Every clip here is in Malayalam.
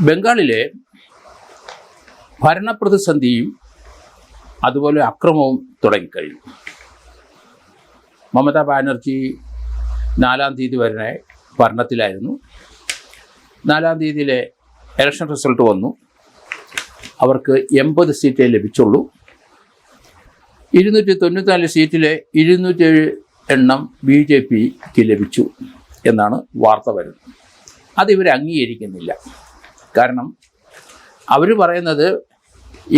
ബംഗാളിലെ ഭരണപ്രതിസന്ധിയും അതുപോലെ അക്രമവും തുടങ്ങിക്കഴിഞ്ഞു. മമതാ ബാനർജി 4-ാം തീയതി വരെ ഭരണത്തിലായിരുന്നു. 4-ാം തീയതിയിലെ ഇലക്ഷൻ റിസൾട്ട് വന്നു. അവർക്ക് 80 സീറ്റേ ലഭിച്ചുള്ളൂ. 294 സീറ്റിലെ 207 എണ്ണം BJPക്ക് ലഭിച്ചു എന്നാണ് വാർത്ത വരുന്നത്. അതിവർ അംഗീകരിക്കുന്നില്ല. കാരണം അവർ പറയുന്നത്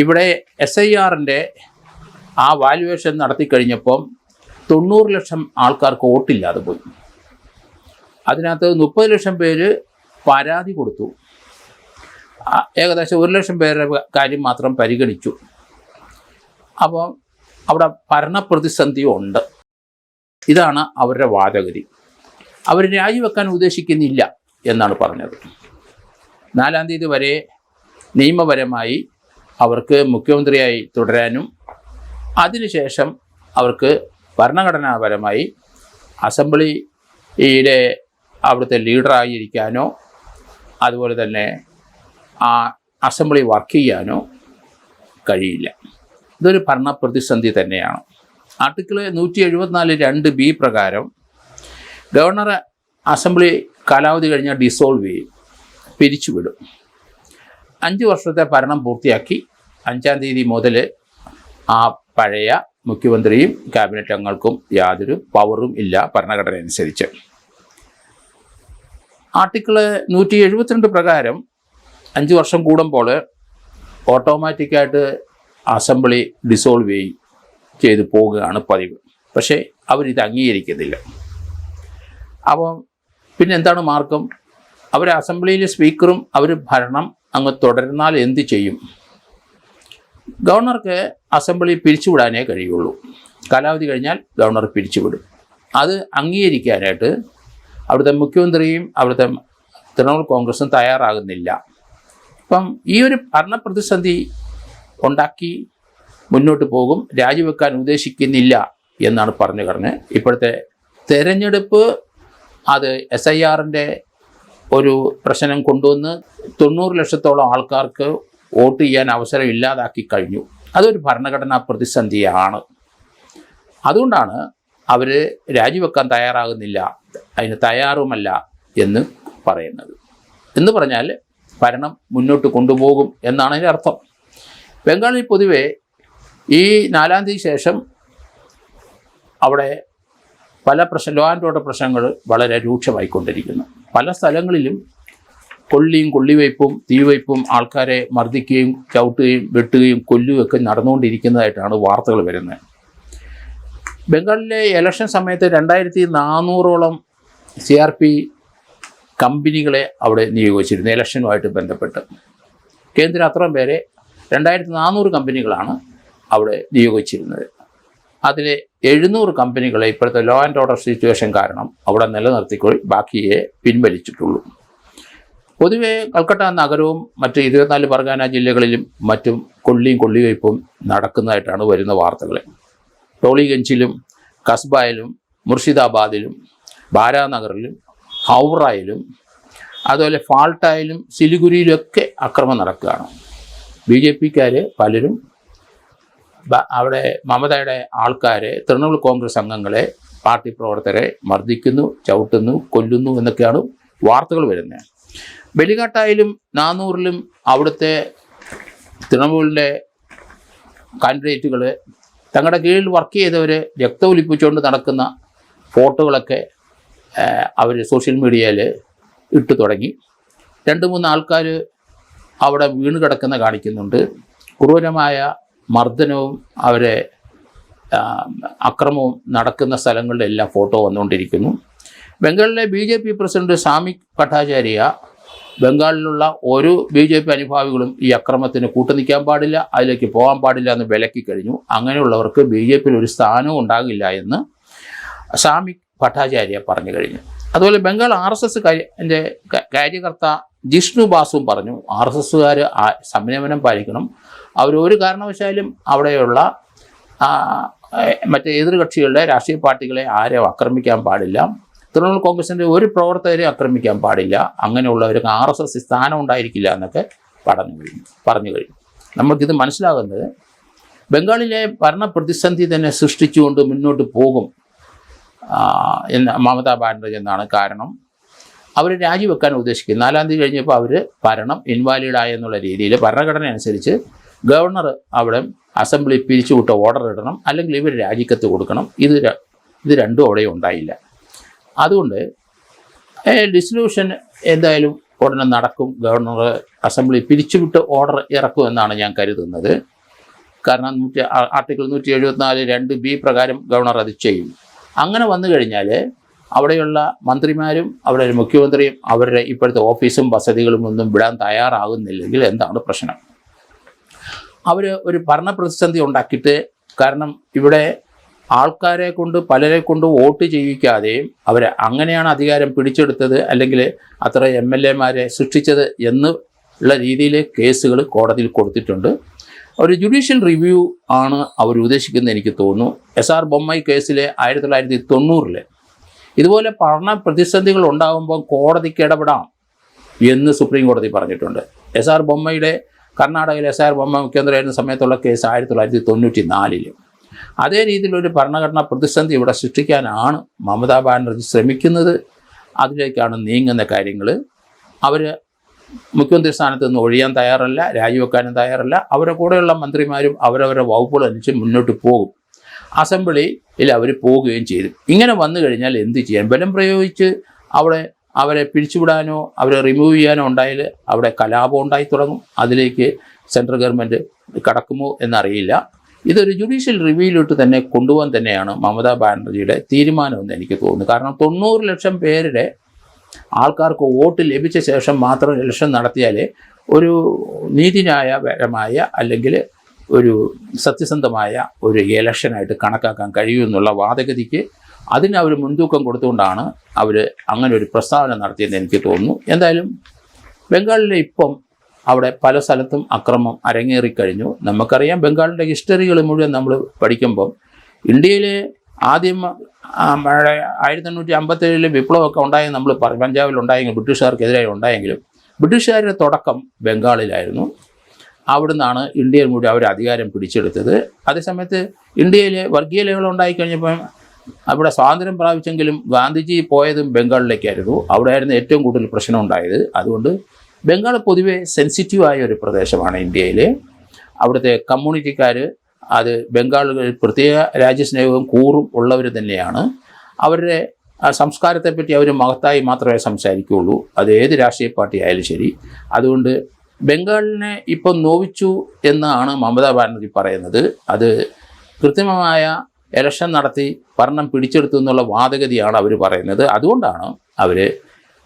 ഇവിടെ SIRൻ്റെ ആ വാല്യുവേഷൻ നടത്തിക്കഴിഞ്ഞപ്പം 90 ലക്ഷം ആൾക്കാർക്ക് വോട്ടില്ലാതെ പോയി. അതിനകത്ത് 30 ലക്ഷം പേര് പരാതി കൊടുത്തു. ഏകദേശം 1 ലക്ഷം പേരുടെ കാര്യം മാത്രം പരിഗണിച്ചു. അപ്പോൾ അവിടെ ഭരണപ്രതിസന്ധി ഉണ്ട്. ഇതാണ് അവരുടെ വാദഗതി. അവർ രാജിവെക്കാൻ ഉദ്ദേശിക്കുന്നില്ല എന്നാണ് പറഞ്ഞത്. 4-ാം തീയതി വരെ നിയമപരമായി അവർക്ക് മുഖ്യമന്ത്രിയായി തുടരാനും അതിനുശേഷം അവർക്ക് ഭരണഘടനാപരമായി അസംബ്ലിയുടെ അവിടുത്തെ ലീഡറായിരിക്കാനോ അതുപോലെ തന്നെ ആ അസംബ്ലി വർക്ക് ചെയ്യാനോ കഴിയില്ല. ഇതൊരു ഭരണപ്രതിസന്ധി തന്നെയാണ്. ആർട്ടിക്കിൾ 174(2)(b) പ്രകാരം ഗവർണർ അസംബ്ലി കാലാവധി കഴിഞ്ഞാൽ ഡിസോൾവ് ചെയ്യും, പിരിച്ചുവിടും. 5 വർഷത്തെ ഭരണം പൂർത്തിയാക്കി 5-ാം തീയതി മുതൽ ആ പഴയ മുഖ്യമന്ത്രിയും ക്യാബിനറ്റ് അംഗങ്ങൾക്കും യാതൊരു പവറും ഇല്ല ഭരണഘടന അനുസരിച്ച്. ആർട്ടിക്കിൾ 172 പ്രകാരം 5 വർഷം കൂടുമ്പോൾ ഓട്ടോമാറ്റിക്കായിട്ട് അസംബ്ലി ഡിസോൾവ് ചെയ്ത് പോവുകയാണ് പതിവ്. പക്ഷേ അവരിത് അംഗീകരിക്കുന്നില്ല. അപ്പം പിന്നെ എന്താണ് മാർഗം? അവർ അസംബ്ലിയിലെ സ്പീക്കറും അവർ ഭരണം അങ്ങ് തുടർന്നാൽ എന്ത് ചെയ്യും? ഗവർണർക്ക് അസംബ്ലി പിരിച്ചുവിടാനേ കഴിയുള്ളൂ. കാലാവധി കഴിഞ്ഞാൽ ഗവർണർ പിരിച്ചുവിടും. അത് അംഗീകരിക്കാനായിട്ട് അവിടുത്തെ മുഖ്യമന്ത്രിയും അവിടുത്തെ തൃണമൂൽ കോൺഗ്രസും തയ്യാറാകുന്നില്ല. അപ്പം ഈ ഒരു ഭരണപ്രതിസന്ധി ഉണ്ടാക്കി മുന്നോട്ട് പോകും. രാജിവെക്കാൻ ഉദ്ദേശിക്കുന്നില്ല എന്നാണ് പറഞ്ഞ് ഇപ്പോഴത്തെ തെരഞ്ഞെടുപ്പ് അത് SIRൻ്റെ ഒരു പ്രശ്നം കൊണ്ടുവന്ന് 90 ലക്ഷത്തോളം ആൾക്കാർക്ക് വോട്ട് ചെയ്യാൻ അവസരം ഇല്ലാതാക്കി കഴിഞ്ഞു. അതൊരു ഭരണഘടനാ പ്രതിസന്ധിയാണ്. അതുകൊണ്ടാണ് അവർ രാജിവെക്കാൻ തയ്യാറാകുന്നില്ല, അതിന് തയ്യാറുമല്ല എന്ന് പറയുന്നത്. എന്ന് പറഞ്ഞാൽ ഭരണം മുന്നോട്ട് കൊണ്ടുപോകും എന്നാണ് അതിൻ്റെ അർത്ഥം. ബംഗാളിൽ പൊതുവെ ഈ 4-ാം തീയതി ശേഷം അവിടെ പല ലോ ആൻഡ് ഓർഡർ പ്രശ്നങ്ങൾ വളരെ രൂക്ഷമായിക്കൊണ്ടിരിക്കുന്നു. പല സ്ഥലങ്ങളിലും കൊള്ളിവയ്പ്പും തീവയ്പ്പും ആൾക്കാരെ മർദ്ദിക്കുകയും ചവിട്ടുകയും വെട്ടുകയും കൊല്ലുകയൊക്കെ നടന്നുകൊണ്ടിരിക്കുന്നതായിട്ടാണ് വാർത്തകൾ വരുന്നത്. ബംഗാളിലെ ഇലക്ഷൻ സമയത്ത് 2400ഓളം CRP കമ്പനികളെ അവിടെ നിയോഗിച്ചിരുന്നു ഇലക്ഷനുമായിട്ട് ബന്ധപ്പെട്ട്. കേന്ദ്രം അത്രയും പേരെ 2400 കമ്പനികളാണ് അവിടെ നിയോഗിച്ചിരുന്നത്. അതിൽ 700 കമ്പനികളെ ഇപ്പോഴത്തെ ലോ ആൻഡ് ഓർഡർ സിറ്റുവേഷൻ കാരണം അവിടെ നിലനിർത്തിക്കൊണ്ട് ബാക്കിയെ പിൻവലിച്ചിട്ടുള്ളൂ. പൊതുവെ കൽക്കട്ട നഗരവും മറ്റ് 24 പർഗാന ജില്ലകളിലും മറ്റും കൊള്ളിവയ്പ്പും നടക്കുന്നതായിട്ടാണ് വരുന്ന വാർത്തകൾ. ടോളിഗഞ്ചിലും കസ്ബയിലും മുർഷിദാബാദിലും ബാരാനഗറിലും ഹൗറയിലും അതുപോലെ ഫാൾട്ടായിലും സിലിഗുരിയിലൊക്കെ അക്രമം നടക്കുകയാണ്. BJPക്കാർ പലരും അവിടെ മമതയുടെ ആൾക്കാരെ തൃണമൂൽ കോൺഗ്രസ് അംഗങ്ങളെ പാർട്ടി പ്രവർത്തകരെ മർദ്ദിക്കുന്നു, ചവിട്ടുന്നു, കൊല്ലുന്നു എന്നൊക്കെയാണ് വാർത്തകൾ വരുന്നത്. ബലിഘാട്ടായാലും നാനൂറിലും അവിടുത്തെ തൃണമൂലിൻ്റെ കാൻഡിഡേറ്റുകൾ തങ്ങളുടെ കീഴിൽ വർക്ക് ചെയ്തവർ രക്തമൊലിപ്പിച്ചുകൊണ്ട് നടക്കുന്ന ഫോട്ടോകളൊക്കെ അവർ സോഷ്യൽ മീഡിയയിൽ ഇട്ടു തുടങ്ങി. 2-3 ആൾക്കാർ അവിടെ വീണ് കിടക്കുന്ന കാണിക്കുന്നുണ്ട്. ക്രൂരമായ മർദ്ദനവും അവരെ അക്രമവും നടക്കുന്ന സ്ഥലങ്ങളിലെല്ലാം ഫോട്ടോ വന്നുകൊണ്ടിരിക്കുന്നു. ബംഗാളിലെ BJP പ്രസിഡന്റ് സാമിക് ഭട്ടാചാര്യ ബംഗാളിലുള്ള ഓരോ BJP അനുഭാവികളും ഈ അക്രമത്തിന് കൂട്ടുനിൽക്കാൻ പാടില്ല, അതിലേക്ക് പോകാൻ പാടില്ല എന്ന് വിലക്കി കഴിഞ്ഞു. അങ്ങനെയുള്ളവർക്ക് BJPയിൽ ഒരു സ്ഥാനവും ഉണ്ടാകില്ല എന്ന് സാമിക് ഭട്ടാചാര്യ പറഞ്ഞു കഴിഞ്ഞു. അതുപോലെ ബംഗാൾ RSS കാര്യകർത്ത ജിഷ്ണു ബാസും പറഞ്ഞു, RSSകാർ സംയമനം പാലിക്കണം, അവരൊരു കാരണവശാലും അവിടെയുള്ള മറ്റേ എതിർകക്ഷികളുടെ രാഷ്ട്രീയ പാർട്ടികളെ ആരെയും ആക്രമിക്കാൻ പാടില്ല, തൃണമൂൽ കോൺഗ്രസിൻ്റെ ഒരു പ്രവർത്തകരെ ആക്രമിക്കാൻ പാടില്ല, അങ്ങനെയുള്ളവർക്ക് RSS സ്ഥാനം ഉണ്ടായിരിക്കില്ല എന്നൊക്കെ പറഞ്ഞു കഴിഞ്ഞു. നമുക്കിത് മനസ്സിലാകുന്നത് ബംഗാളിലെ ഭരണ പ്രതിസന്ധി തന്നെ സൃഷ്ടിച്ചുകൊണ്ട് മുന്നോട്ട് പോകും എന്ന് മമതാ ബാനർജി എന്നാണ്. കാരണം അവർ രാജിവെക്കാൻ ഉദ്ദേശിക്കുന്നു. 4-ാം തീയതി കഴിഞ്ഞപ്പോൾ അവർ ഭരണം ഇൻവാലിഡായി എന്നുള്ള രീതിയിൽ ഭരണഘടന അനുസരിച്ച് ഗവർണർ അവിടെ അസംബ്ലി പിരിച്ചുവിട്ട ഓർഡർ ഇടണം, അല്ലെങ്കിൽ ഇവർ രാജിക്കത്ത് കൊടുക്കണം. ഇത് രണ്ടും അവിടെ ഉണ്ടായില്ല. അതുകൊണ്ട് ഡിസൊല്യൂഷൻ എന്തായാലും ഉടനെ നടക്കും. ഗവർണർ അസംബ്ലി പിരിച്ചുവിട്ട് ഓർഡർ ഇറക്കുമെന്നാണ് ഞാൻ കരുതുന്നത്. കാരണം ആർട്ടിക്കിൾ 174(2)B പ്രകാരം ഗവർണർ അത് ചെയ്യും. അങ്ങനെ വന്നു കഴിഞ്ഞാൽ അവിടെയുള്ള മന്ത്രിമാരും അവിടെ മുഖ്യമന്ത്രിയും അവരുടെ ഇപ്പോഴത്തെ ഓഫീസും വസതികളും ഒന്നും വിടാൻ തയ്യാറാകുന്നില്ലെങ്കിൽ എന്താണ് പ്രശ്നം? അവർ ഒരു ഭരണപ്രതിസന്ധി ഉണ്ടാക്കിയിട്ട്, കാരണം ഇവിടെ ആൾക്കാരെ കൊണ്ട് പലരെ കൊണ്ട് വോട്ട് ചെയ്യിക്കാതെയും അവർ അങ്ങനെയാണ് അധികാരം പിടിച്ചെടുത്തത്, അല്ലെങ്കിൽ അത്ര MLA-മാരെ സൃഷ്ടിച്ചത് എന്നുള്ള രീതിയിൽ കേസുകൾ കോടതിയിൽ കൊടുത്തിട്ടുണ്ട്. ഒരു ജുഡീഷ്യൽ റിവ്യൂ ആണ് അവർ ഉദ്ദേശിക്കുന്നത് എനിക്ക് തോന്നുന്നു. SR ബൊമ്മൈ കേസിലെ 1990 ഇതുപോലെ ഭരണ പ്രതിസന്ധികൾ ഉണ്ടാകുമ്പോൾ കോടതിക്ക് ഇടപെടാം എന്ന് സുപ്രീം കോടതി പറഞ്ഞിട്ടുണ്ട്. SR ബൊമ്മയുടെ കർണാടകയിൽ SR ബൊമ്മ മുഖ്യമന്ത്രിയായിരുന്ന സമയത്തുള്ള കേസ് 1994. അതേ രീതിയിലൊരു ഭരണഘടനാ പ്രതിസന്ധി ഇവിടെ സൃഷ്ടിക്കാനാണ് മമതാ ബാനർജി ശ്രമിക്കുന്നത്. അതിലേക്കാണ് നീങ്ങുന്ന കാര്യങ്ങൾ. അവർ മുഖ്യമന്ത്രി സ്ഥാനത്ത് നിന്ന് ഒഴിയാൻ തയ്യാറല്ല, രാജിവെക്കാനും തയ്യാറല്ല. അവരുടെ കൂടെയുള്ള മന്ത്രിമാരും അവരവരുടെ വകുപ്പുകൾ അനുസരിച്ച് മുന്നോട്ട് പോകും. അസംബ്ലിയിൽ അവർ പോവുകയും ചെയ്തു. ഇങ്ങനെ വന്നു കഴിഞ്ഞാൽ എന്ത് ചെയ്യാൻ? ബലം പ്രയോഗിച്ച് അവരെ പിരിച്ചുവിടാനോ അവരെ റിമൂവ് ചെയ്യാനോ ഉണ്ടായാൽ അവിടെ കലാപം ഉണ്ടായി തുടങ്ങും. അതിലേക്ക് സെൻട്രൽ ഗവൺമെൻറ് കടക്കുമോ എന്നറിയില്ല. ഇതൊരു ജുഡീഷ്യൽ റിവ്യൂയിലോട്ട് തന്നെ കൊണ്ടുപോകാൻ തന്നെയാണ് മമതാ ബാനർജിയുടെ തീരുമാനമെന്ന് എനിക്ക് തോന്നുന്നു. കാരണം 90 ലക്ഷം പേരുടെ ആൾക്കാർക്ക് വോട്ട് ലഭിച്ച ശേഷം മാത്രം ഇലക്ഷൻ നടത്തിയാൽ ഒരു നീതിന്യായപരമായ അല്ലെങ്കിൽ ഒരു സത്യസന്ധമായ ഒരു ഇലക്ഷനായിട്ട് കണക്കാക്കാൻ കഴിയുമെന്നുള്ള വാദഗതിക്ക് അതിന് അവർ മുൻതൂക്കം കൊടുത്തുകൊണ്ടാണ് അവർ അങ്ങനെ ഒരു പ്രസ്താവന നടത്തിയെന്ന് എനിക്ക് തോന്നുന്നു. എന്തായാലും ബംഗാളിലെ ഇപ്പം അവിടെ പല സ്ഥലത്തും അക്രമം അരങ്ങേറിക്കഴിഞ്ഞു. നമുക്കറിയാം ബംഗാളിൻ്റെ ഹിസ്റ്ററികൾ മുഴുവൻ നമ്മൾ പഠിക്കുമ്പം ഇന്ത്യയിലെ ആദ്യം 1857 വിപ്ലവമൊക്കെ ഉണ്ടായെങ്കിൽ നമ്മൾ പഞ്ചാബിലുണ്ടായെങ്കിൽ ബ്രിട്ടീഷുകാർക്കെതിരായി ഉണ്ടായെങ്കിലും ബ്രിട്ടീഷുകാരുടെ തുടക്കം ബംഗാളിലായിരുന്നു. അവിടെ നിന്നാണ് ഇന്ത്യയിൽ മുഴുവൻ അവർ അധികാരം പിടിച്ചെടുത്തത്. അതേസമയത്ത് ഇന്ത്യയിൽ വർഗീയ ലഹളം ഉണ്ടായിക്കഴിഞ്ഞപ്പം അവിടെ സ്വാതന്ത്ര്യം പ്രാപിച്ചെങ്കിലും ഗാന്ധിജി പോയതും ബംഗാളിലേക്കായിരുന്നു. അവിടെയായിരുന്നു ഏറ്റവും കൂടുതൽ പ്രശ്നം ഉണ്ടായത്. അതുകൊണ്ട് ബംഗാൾ പൊതുവെ സെൻസിറ്റീവായ ഒരു പ്രദേശമാണ് ഇന്ത്യയിൽ. അവിടുത്തെ കമ്മ്യൂണിറ്റിക്കാർ അത് ബംഗാളുകളിൽ പ്രത്യേക രാജ്യസ്നേഹവും കൂറും ഉള്ളവർ തന്നെയാണ്. അവരുടെ സംസ്കാരത്തെപ്പറ്റി അവർ മഹത്തായി മാത്രമേ സംസാരിക്കുകയുള്ളൂ, അത് ഏത് രാഷ്ട്രീയ പാർട്ടി ആയാലും ശരി. അതുകൊണ്ട് ബംഗാളിനെ ഇപ്പം നോവിച്ചു എന്നാണ് മമതാ ബാനർജി പറയുന്നത്. അത് കൃത്രിമമായ ഇലക്ഷൻ നടത്തി ഭരണം പിടിച്ചെടുത്തു എന്നുള്ള വാദഗതിയാണ് അവർ പറയുന്നത്. അതുകൊണ്ടാണ് അവർ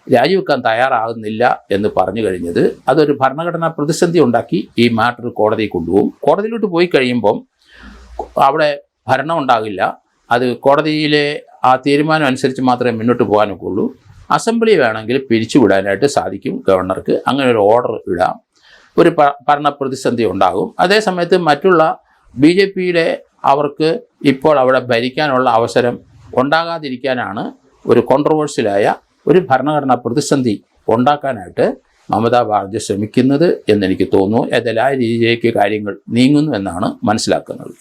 രാജിവെക്കാൻ തയ്യാറാകുന്നില്ല എന്ന് പറഞ്ഞു കഴിഞ്ഞത്. അതൊരു ഭരണഘടനാ പ്രതിസന്ധി ഉണ്ടാക്കി ഈ മാറ്റർ കോടതിയിൽ കൊണ്ടുപോകും. കോടതിയിലോട്ട് പോയി കഴിയുമ്പം അവിടെ ഭരണം ഉണ്ടാകില്ല. അത് കോടതിയിലെ ആ തീരുമാനം അനുസരിച്ച് മാത്രമേ മുന്നോട്ട് പോകാനൊക്കെ ഉള്ളൂ. അസംബ്ലി വേണമെങ്കിൽ പിരിച്ചുവിടാനായിട്ട് സാധിക്കും ഗവർണർക്ക്. അങ്ങനെ ഒരു ഓർഡർ ഇടാം. ഒരു ഭരണ പ്രതിസന്ധി ഉണ്ടാകും. അതേസമയത്ത് മറ്റുള്ള BJPയുടെ അവർക്ക് ഇപ്പോൾ അവിടെ ഭരിക്കാനുള്ള അവസരം ഉണ്ടാകാതിരിക്കാനാണ് ഒരു കോൺട്രവേഴ്സ്യലായ ഒരു ഭരണഘടനാ പ്രതിസന്ധി ഉണ്ടാക്കാനായിട്ട് മമതാ ബാനർജി ശ്രമിക്കുന്നത് എന്നെനിക്ക് തോന്നുന്നു. ഏതെല്ലാം രീതിയിലേക്ക് കാര്യങ്ങൾ നീങ്ങുന്നു എന്നാണ് മനസ്സിലാക്കുന്നത്.